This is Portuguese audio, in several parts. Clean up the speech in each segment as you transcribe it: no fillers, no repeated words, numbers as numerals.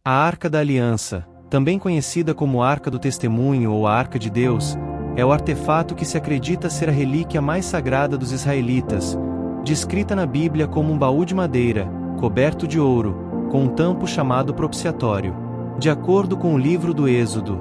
A Arca da Aliança, também conhecida como Arca do Testemunho ou a Arca de Deus, é o artefato que se acredita ser a relíquia mais sagrada dos israelitas, descrita na Bíblia como um baú de madeira, coberto de ouro, com um tampo chamado propiciatório. De acordo com o livro do Êxodo,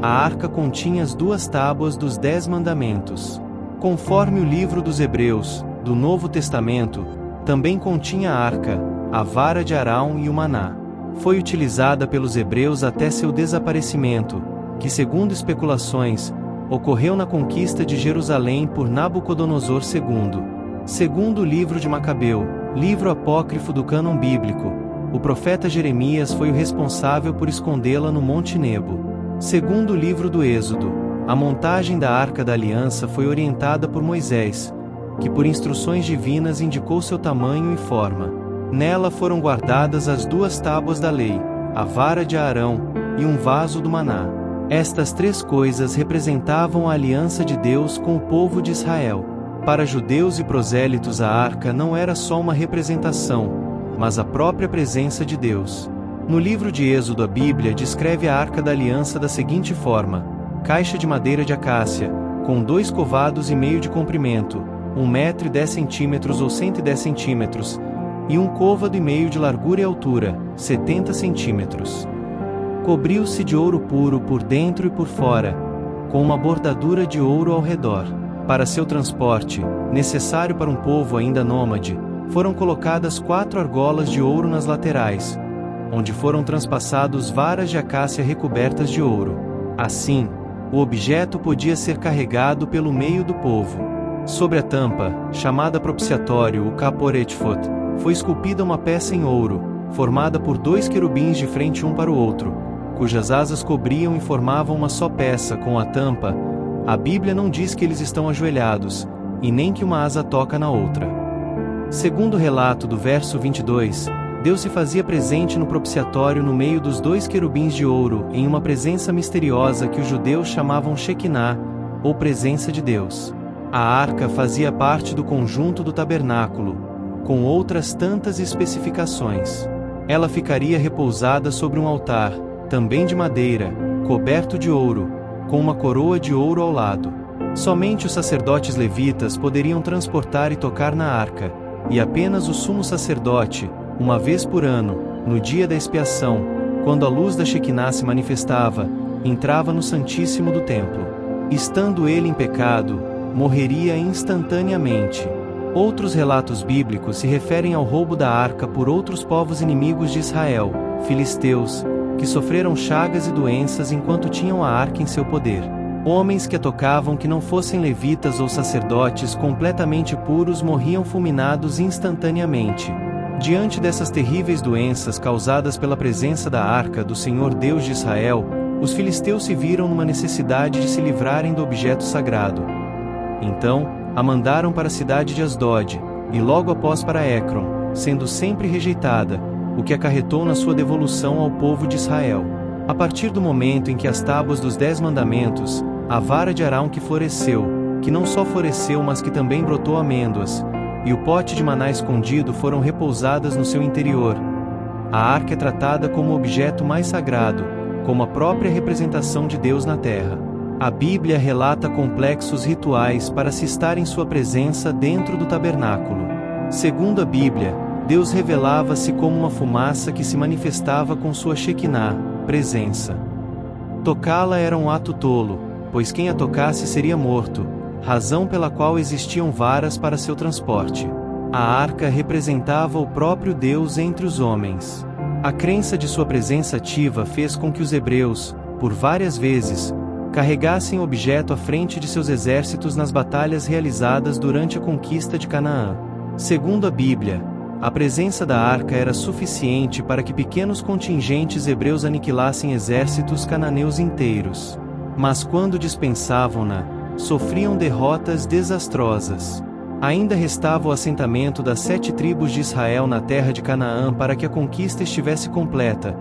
a arca continha as 2 tábuas dos 10 mandamentos. Conforme o livro dos Hebreus, do Novo Testamento, também continha a arca, a vara de Arão e o maná. Foi utilizada pelos hebreus até seu desaparecimento, que, segundo especulações, ocorreu na conquista de Jerusalém por Nabucodonosor II. Segundo o livro de Macabeu, livro apócrifo do cânon bíblico, o profeta Jeremias foi o responsável por escondê-la no Monte Nebo. Segundo o livro do Êxodo, a montagem da Arca da Aliança foi orientada por Moisés, que por instruções divinas indicou seu tamanho e forma. Nela foram guardadas as 2 tábuas da lei, a vara de Arão e um vaso do maná. Estas 3 coisas representavam a aliança de Deus com o povo de Israel. Para judeus e prosélitos, a arca não era só uma representação, mas a própria presença de Deus. No livro de Êxodo, a Bíblia descreve a Arca da Aliança da seguinte forma: caixa de madeira de acácia, com 2 covados e meio de comprimento, 1,10 m ou 110 centímetros, e 1 côvado e meio de largura e altura, 70 centímetros. Cobriu-se de ouro puro por dentro e por fora, com uma bordadura de ouro ao redor. Para seu transporte, necessário para um povo ainda nômade, foram colocadas 4 argolas de ouro nas laterais, onde foram transpassados varas de acácia recobertas de ouro. Assim, o objeto podia ser carregado pelo meio do povo. Sobre a tampa, chamada propiciatório, o caporetifot, foi esculpida uma peça em ouro, formada por 2 querubins de frente um para o outro, cujas asas cobriam e formavam uma só peça com a tampa. A Bíblia não diz que eles estão ajoelhados, e nem que uma asa toca na outra. Segundo o relato do verso 22, Deus se fazia presente no propiciatório no meio dos 2 querubins de ouro, em uma presença misteriosa que os judeus chamavam Shekinah, ou presença de Deus. A arca fazia parte do conjunto do tabernáculo, com outras tantas especificações. Ela ficaria repousada sobre um altar, também de madeira, coberto de ouro, com uma coroa de ouro ao lado. Somente os sacerdotes levitas poderiam transportar e tocar na arca, e apenas o sumo sacerdote, uma vez por ano, no dia da expiação, quando a luz da Shekinah se manifestava, entrava no Santíssimo do templo. Estando ele em pecado, morreria instantaneamente. Outros relatos bíblicos se referem ao roubo da arca por outros povos inimigos de Israel, filisteus, que sofreram chagas e doenças enquanto tinham a arca em seu poder. Homens que a tocavam que não fossem levitas ou sacerdotes completamente puros morriam fulminados instantaneamente. Diante dessas terríveis doenças causadas pela presença da arca do Senhor Deus de Israel, os filisteus se viram numa necessidade de se livrarem do objeto sagrado. Então, a mandaram para a cidade de Asdod, e logo após para Ecrom, sendo sempre rejeitada, o que acarretou na sua devolução ao povo de Israel. A partir do momento em que as tábuas dos 10 mandamentos, a vara de Arão que floresceu, que não só floresceu mas que também brotou amêndoas, e o pote de maná escondido foram repousadas no seu interior, a arca é tratada como o objeto mais sagrado, como a própria representação de Deus na terra. A Bíblia relata complexos rituais para se estar em sua presença dentro do tabernáculo. Segundo a Bíblia, Deus revelava-se como uma fumaça que se manifestava com sua Shekinah, presença. Tocá-la era um ato tolo, pois quem a tocasse seria morto, razão pela qual existiam varas para seu transporte. A arca representava o próprio Deus entre os homens. A crença de sua presença ativa fez com que os hebreus, por várias vezes, carregassem o objeto à frente de seus exércitos nas batalhas realizadas durante a conquista de Canaã. Segundo a Bíblia, a presença da arca era suficiente para que pequenos contingentes hebreus aniquilassem exércitos cananeus inteiros. Mas quando dispensavam-na, sofriam derrotas desastrosas. Ainda restava o assentamento das 7 tribos de Israel na terra de Canaã para que a conquista estivesse completa,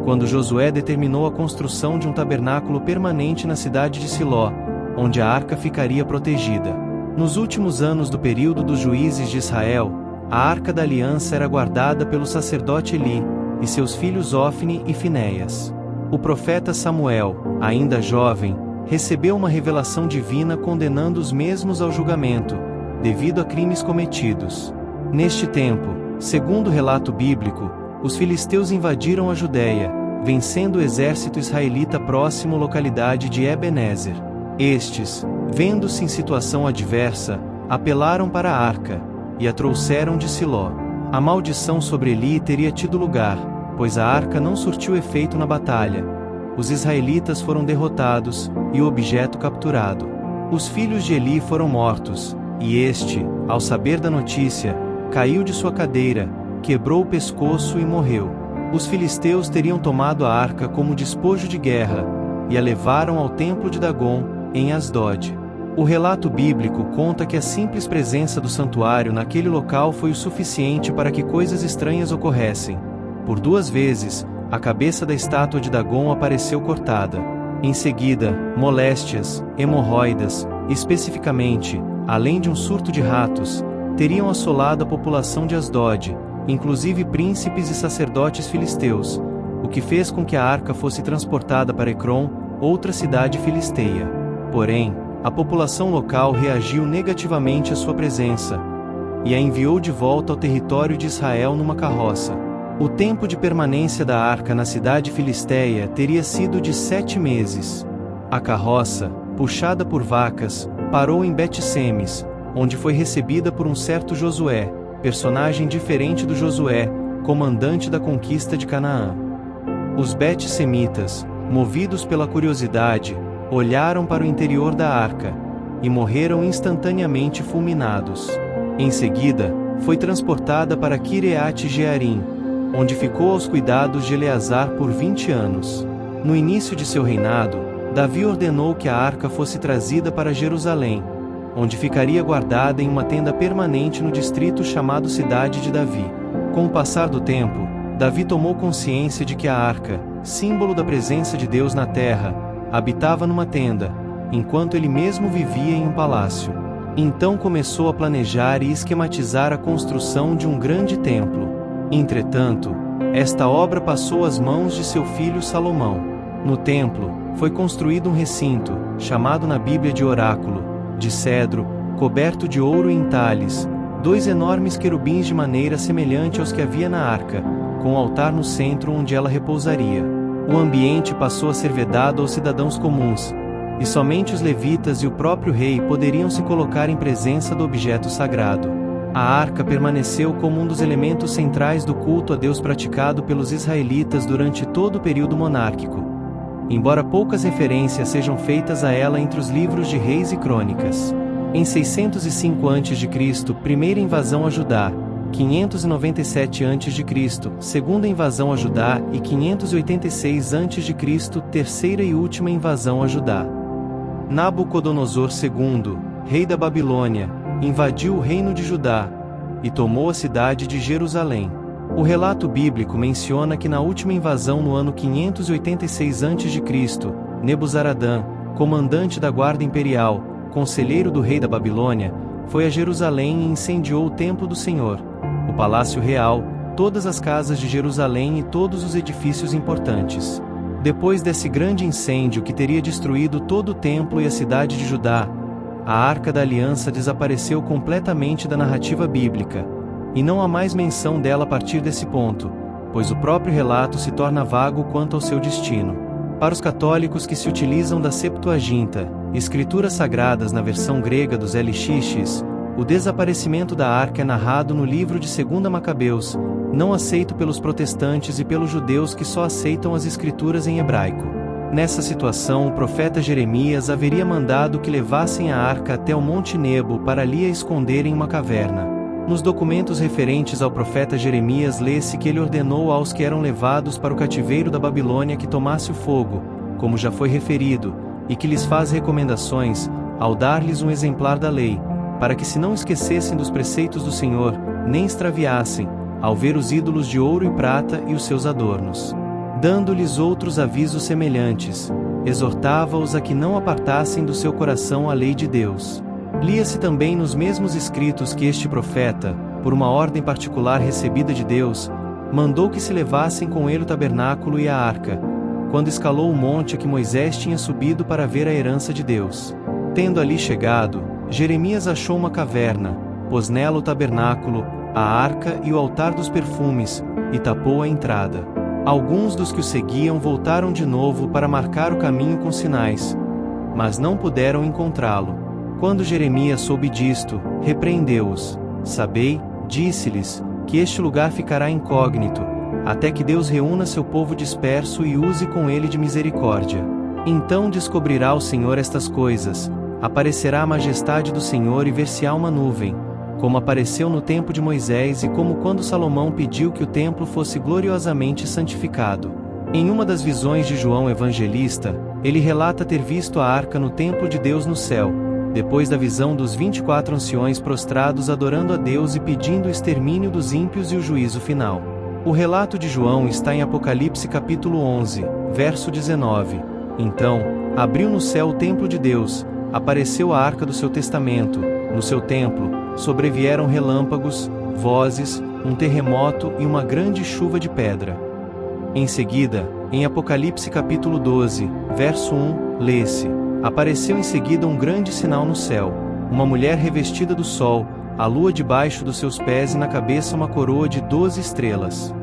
quando Josué determinou a construção de um tabernáculo permanente na cidade de Siló, onde a arca ficaria protegida. Nos últimos anos do período dos juízes de Israel, a Arca da Aliança era guardada pelo sacerdote Eli, e seus filhos Ofni e Finéias. O profeta Samuel, ainda jovem, recebeu uma revelação divina condenando os mesmos ao julgamento, devido a crimes cometidos. Neste tempo, segundo o relato bíblico, os filisteus invadiram a Judéia, vencendo o exército israelita próximo à localidade de Ebenezer. Estes, vendo-se em situação adversa, apelaram para a arca, e a trouxeram de Siló. A maldição sobre Eli teria tido lugar, pois a arca não surtiu efeito na batalha. Os israelitas foram derrotados, e o objeto capturado. Os filhos de Eli foram mortos, e este, ao saber da notícia, caiu de sua cadeira, quebrou o pescoço e morreu. Os filisteus teriam tomado a arca como despojo de guerra, e a levaram ao templo de Dagon, em Asdod. O relato bíblico conta que a simples presença do santuário naquele local foi o suficiente para que coisas estranhas ocorressem. Por 2 vezes, a cabeça da estátua de Dagon apareceu cortada. Em seguida, moléstias, hemorroidas, especificamente, além de um surto de ratos, teriam assolado a população de Asdod, inclusive príncipes e sacerdotes filisteus, o que fez com que a arca fosse transportada para Ecrom, outra cidade filisteia. Porém, a população local reagiu negativamente à sua presença, e a enviou de volta ao território de Israel numa carroça. O tempo de permanência da arca na cidade filisteia teria sido de 7 meses. A carroça, puxada por vacas, parou em Bet-Semes, onde foi recebida por um certo Josué, personagem diferente do Josué, comandante da conquista de Canaã. Os Bet-Semitas, movidos pela curiosidade, olharam para o interior da arca, e morreram instantaneamente fulminados. Em seguida, foi transportada para Quireat-Jearim, onde ficou aos cuidados de Eleazar por 20 anos. No início de seu reinado, Davi ordenou que a arca fosse trazida para Jerusalém, onde ficaria guardada em uma tenda permanente no distrito chamado Cidade de Davi. Com o passar do tempo, Davi tomou consciência de que a arca, símbolo da presença de Deus na terra, habitava numa tenda, enquanto ele mesmo vivia em um palácio. Então começou a planejar e esquematizar a construção de um grande templo. Entretanto, esta obra passou às mãos de seu filho Salomão. No templo, foi construído um recinto, chamado na Bíblia de oráculo, de cedro, coberto de ouro e entalhes, 2 enormes querubins de maneira semelhante aos que havia na arca, com o altar no centro onde ela repousaria. O ambiente passou a ser vedado aos cidadãos comuns, e somente os levitas e o próprio rei poderiam se colocar em presença do objeto sagrado. A arca permaneceu como um dos elementos centrais do culto a Deus praticado pelos israelitas durante todo o período monárquico, embora poucas referências sejam feitas a ela entre os livros de Reis e Crônicas. Em 605 a.C., primeira invasão a Judá, 597 a.C., segunda invasão a Judá e 586 a.C., terceira e última invasão a Judá. Nabucodonosor II, rei da Babilônia, invadiu o reino de Judá e tomou a cidade de Jerusalém. O relato bíblico menciona que na última invasão no ano 586 a.C., Nebuzaradã, comandante da guarda imperial, conselheiro do rei da Babilônia, foi a Jerusalém e incendiou o templo do Senhor, o palácio real, todas as casas de Jerusalém e todos os edifícios importantes. Depois desse grande incêndio que teria destruído todo o templo e a cidade de Judá, a Arca da Aliança desapareceu completamente da narrativa bíblica, e não há mais menção dela a partir desse ponto, pois o próprio relato se torna vago quanto ao seu destino. Para os católicos que se utilizam da Septuaginta, escrituras sagradas na versão grega dos LXX, o desaparecimento da arca é narrado no livro de 2 Macabeus, não aceito pelos protestantes e pelos judeus que só aceitam as escrituras em hebraico. Nessa situação, o profeta Jeremias haveria mandado que levassem a arca até o Monte Nebo para ali a esconder em uma caverna. Nos documentos referentes ao profeta Jeremias lê-se que ele ordenou aos que eram levados para o cativeiro da Babilônia que tomasse o fogo, como já foi referido, e que lhes faz recomendações, ao dar-lhes um exemplar da lei, para que se não esquecessem dos preceitos do Senhor, nem extraviassem, ao ver os ídolos de ouro e prata e os seus adornos. Dando-lhes outros avisos semelhantes, exortava-os a que não apartassem do seu coração a lei de Deus. Lia-se também nos mesmos escritos que este profeta, por uma ordem particular recebida de Deus, mandou que se levassem com ele o tabernáculo e a arca, quando escalou o monte a que Moisés tinha subido para ver a herança de Deus. Tendo ali chegado, Jeremias achou uma caverna, pôs nela o tabernáculo, a arca e o altar dos perfumes, e tapou a entrada. Alguns dos que o seguiam voltaram de novo para marcar o caminho com sinais, mas não puderam encontrá-lo. Quando Jeremias soube disto, repreendeu-os. Sabei, disse-lhes, que este lugar ficará incógnito, até que Deus reúna seu povo disperso e use com ele de misericórdia. Então descobrirá o Senhor estas coisas, aparecerá a majestade do Senhor e ver-se-á uma nuvem, como apareceu no tempo de Moisés e como quando Salomão pediu que o templo fosse gloriosamente santificado. Em uma das visões de João Evangelista, ele relata ter visto a arca no templo de Deus no céu, depois da visão dos 24 anciões prostrados adorando a Deus e pedindo o extermínio dos ímpios e o juízo final. O relato de João está em Apocalipse capítulo 11, verso 19. Então, abriu no céu o templo de Deus, apareceu a arca do seu testamento, no seu templo, sobrevieram relâmpagos, vozes, um terremoto e uma grande chuva de pedra. Em seguida, em Apocalipse capítulo 12, verso 1, lê-se: apareceu em seguida um grande sinal no céu, uma mulher revestida do sol, a lua debaixo dos seus pés e na cabeça uma coroa de 12 estrelas.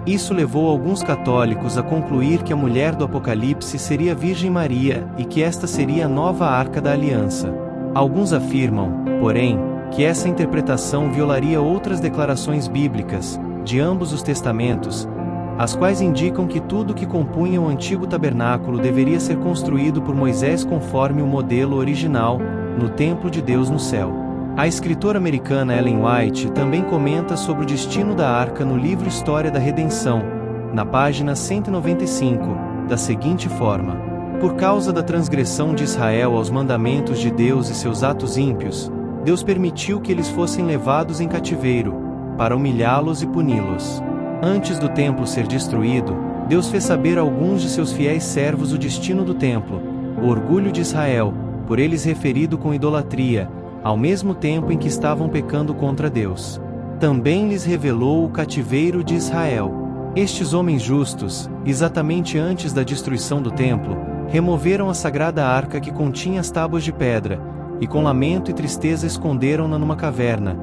Isso levou alguns católicos a concluir que a mulher do Apocalipse seria a Virgem Maria e que esta seria a nova Arca da Aliança. Alguns afirmam, porém, que essa interpretação violaria outras declarações bíblicas, de ambos os testamentos, as quais indicam que tudo que compunha o antigo tabernáculo deveria ser construído por Moisés conforme o modelo original, no templo de Deus no céu. A escritora americana Ellen White também comenta sobre o destino da arca no livro História da Redenção, na página 195, da seguinte forma: por causa da transgressão de Israel aos mandamentos de Deus e seus atos ímpios, Deus permitiu que eles fossem levados em cativeiro, para humilhá-los e puni-los. Antes do templo ser destruído, Deus fez saber a alguns de seus fiéis servos o destino do templo, o orgulho de Israel, por eles referido com idolatria, ao mesmo tempo em que estavam pecando contra Deus. Também lhes revelou o cativeiro de Israel. Estes homens justos, exatamente antes da destruição do templo, removeram a sagrada arca que continha as tábuas de pedra, e com lamento e tristeza esconderam-na numa caverna,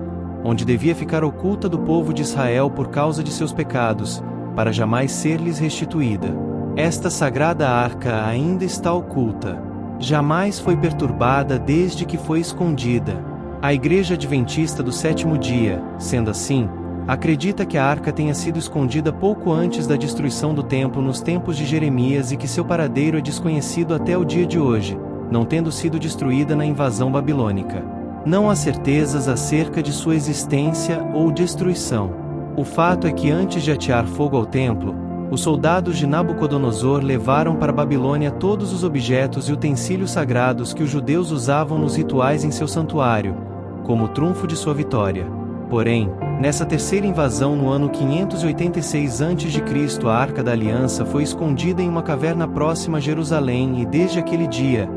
onde devia ficar oculta do povo de Israel por causa de seus pecados, para jamais ser-lhes restituída. Esta sagrada arca ainda está oculta. Jamais foi perturbada desde que foi escondida. A Igreja Adventista do Sétimo Dia, sendo assim, acredita que a arca tenha sido escondida pouco antes da destruição do templo nos tempos de Jeremias e que seu paradeiro é desconhecido até o dia de hoje, não tendo sido destruída na invasão babilônica. Não há certezas acerca de sua existência ou destruição. O fato é que antes de atear fogo ao templo, os soldados de Nabucodonosor levaram para a Babilônia todos os objetos e utensílios sagrados que os judeus usavam nos rituais em seu santuário, como trunfo de sua vitória. Porém, nessa terceira invasão no ano 586 a.C., a Arca da Aliança foi escondida em uma caverna próxima a Jerusalém e desde aquele dia,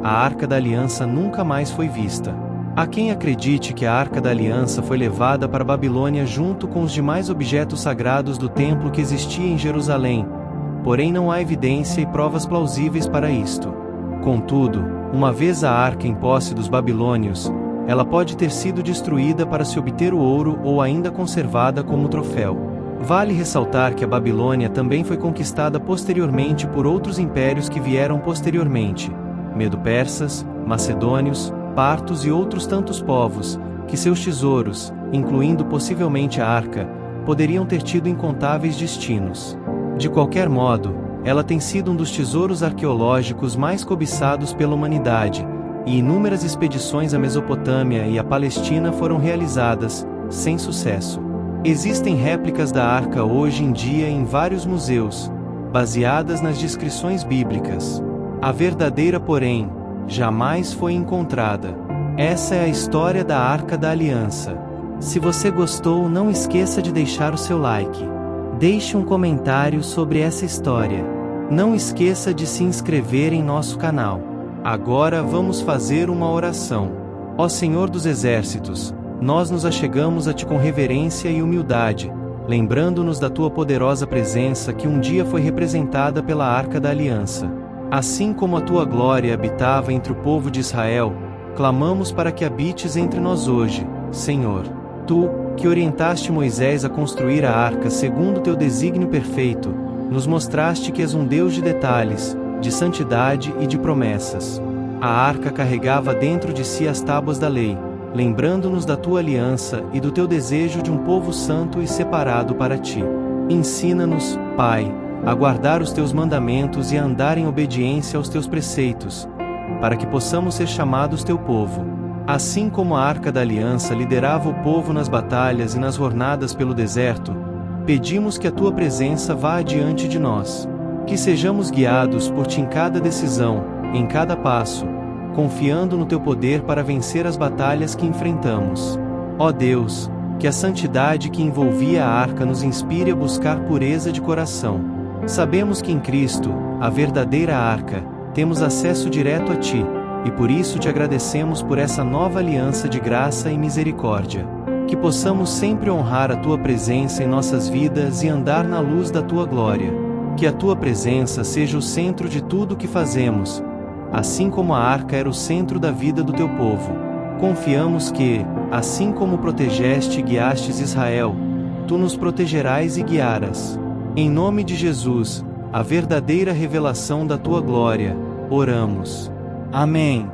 a Arca da Aliança nunca mais foi vista. Há quem acredite que a Arca da Aliança foi levada para a Babilônia junto com os demais objetos sagrados do templo que existia em Jerusalém, porém não há evidência e provas plausíveis para isto. Contudo, uma vez a arca em posse dos babilônios, ela pode ter sido destruída para se obter o ouro ou ainda conservada como troféu. Vale ressaltar que a Babilônia também foi conquistada posteriormente por outros impérios que vieram posteriormente, medo-persas, macedônios, partos e outros tantos povos, que seus tesouros, incluindo possivelmente a arca, poderiam ter tido incontáveis destinos. De qualquer modo, ela tem sido um dos tesouros arqueológicos mais cobiçados pela humanidade, e inúmeras expedições à Mesopotâmia e à Palestina foram realizadas, sem sucesso. Existem réplicas da arca hoje em dia em vários museus, baseadas nas descrições bíblicas. A verdadeira, porém, jamais foi encontrada. Essa é a história da Arca da Aliança. Se você gostou, não esqueça de deixar o seu like. Deixe um comentário sobre essa história. Não esqueça de se inscrever em nosso canal. Agora vamos fazer uma oração. Ó Senhor dos Exércitos, nós nos achegamos a Ti com reverência e humildade, lembrando-nos da tua poderosa presença que um dia foi representada pela Arca da Aliança. Assim como a tua glória habitava entre o povo de Israel, clamamos para que habites entre nós hoje, Senhor. Tu, que orientaste Moisés a construir a arca segundo teu desígnio perfeito, nos mostraste que és um Deus de detalhes, de santidade e de promessas. A arca carregava dentro de si as tábuas da lei, lembrando-nos da tua aliança e do teu desejo de um povo santo e separado para ti. Ensina-nos, Pai, a guardar os teus mandamentos e a andar em obediência aos teus preceitos, para que possamos ser chamados teu povo. Assim como a Arca da Aliança liderava o povo nas batalhas e nas jornadas pelo deserto, pedimos que a tua presença vá adiante de nós. Que sejamos guiados por ti em cada decisão, em cada passo, confiando no teu poder para vencer as batalhas que enfrentamos. Ó Deus, que a santidade que envolvia a arca nos inspire a buscar pureza de coração. Sabemos que em Cristo, a verdadeira arca, temos acesso direto a ti, e por isso te agradecemos por essa nova aliança de graça e misericórdia. Que possamos sempre honrar a tua presença em nossas vidas e andar na luz da tua glória. Que a tua presença seja o centro de tudo o que fazemos, assim como a arca era o centro da vida do teu povo. Confiamos que, assim como protegeste e guiastes Israel, tu nos protegerás e guiarás. Em nome de Jesus, a verdadeira revelação da tua glória, oramos. Amém.